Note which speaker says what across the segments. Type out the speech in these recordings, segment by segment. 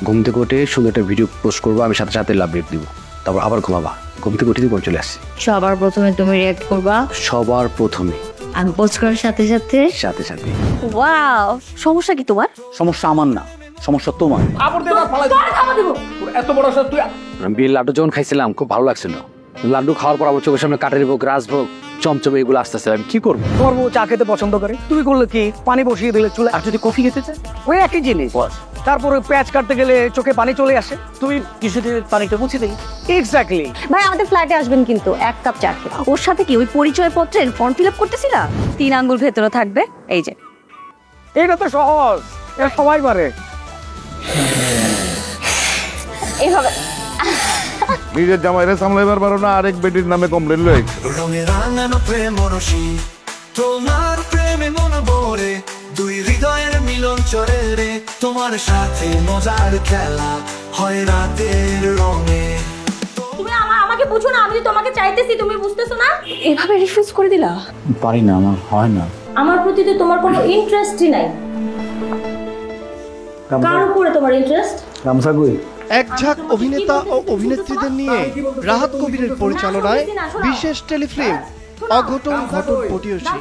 Speaker 1: ঘুম থেকে উঠে সুন্দর একটা ভিডিও পোস্ট করবো, আমি সাথে সাথে লাভ রেট দিব, তারপর আবার ঘুমাবা। ঘুম থেকে উঠে দিব চলে আসছি।
Speaker 2: সবার প্রথমে তুমি রিঅ্যাক্ট করবা,
Speaker 1: সবার প্রথমে
Speaker 2: আমি পোস্ট করার সাথে সাথে
Speaker 1: সাথে সাথে।
Speaker 2: ওয়াও, সমস্যা কি তোমার?
Speaker 3: সমস্যা আমার না, সমস্যা তোমার। এত বড় তুই।
Speaker 1: আমি বিয়ের লাড্ডু যখন খাইছিলাম খুব ভালো লাগছিল। লাড্ডু খাওয়ার পর আমার চোখের সামনে কাটারি ভোগ, রাজভোগ, চমচমে এগুলো আসতে আসতে আমি কি করবো?
Speaker 3: তোমার বউ চা খেতে পছন্দ করে, তুমি করলে কি পানি বসিয়ে দিলে চুলে। আর যদি কফি খেতে চায় ওই একই জিনিস। তারপরে পেঁয়াজ কাটতে গেলে চোখে পানি চলে আসে, তুমি কিছু দিয়ে পানিটা মুছে দিই। এক্স্যাক্টলি।
Speaker 2: ভাই আমাদের ফ্ল্যাটে আসবেন কিন্তু 1 কাপ চা খেয়ে। ওর সাথে কি ওই পরিচয় পত্রের ফর্ম ফিল আপ করতেছিলা? 3 আঙ্গুল ভেতরে থাকবে, এই যে।
Speaker 3: এটা তো সহজ, এটা সবাই পারে।
Speaker 2: এইভাবে
Speaker 4: নিজের জামাইরে সামলাইবার পারো না, আরেক বেটির নামে কমপ্লেন লই।
Speaker 5: রঙে রাঙানো প্রেম রশি, তোমার প্রেমে মন ভরে, দুই হৃদয়ের মিলন চরে রে, তোমার সাথে মজার খেলা হয় রাতের রঙে।
Speaker 2: তুমি আমাকে বুঝো না, আমি তোমাকে চাইতেছি, তুমি বুঝতেছো না? এভাবে রিফিউজ করে দিলা?
Speaker 3: পারি না, আমার হয় না।
Speaker 2: আমার প্রতি তো তোমার কোনো ইন্টারেস্টই নাই। কার উপরে তোমার ইন্টারেস্ট?
Speaker 3: গামছা কই?
Speaker 6: এক ঝাঁক অভিনেতা ও অভিনেত্রীদের নিয়ে রাহাত কবিরের পরিচালনায় বিশেষ টেলিফিল্ম অঘটন ঘটন পটিয়সী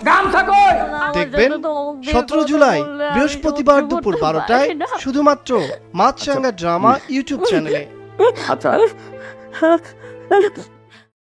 Speaker 3: গামছা কই?
Speaker 6: দেখবেন 17 জুলাই বৃহস্পতিবার দুপুর 12টায় শুধুমাত্র মাছরাঙা ড্রামা ইউটিউব চ্যানেলে।
Speaker 3: আচ্ছা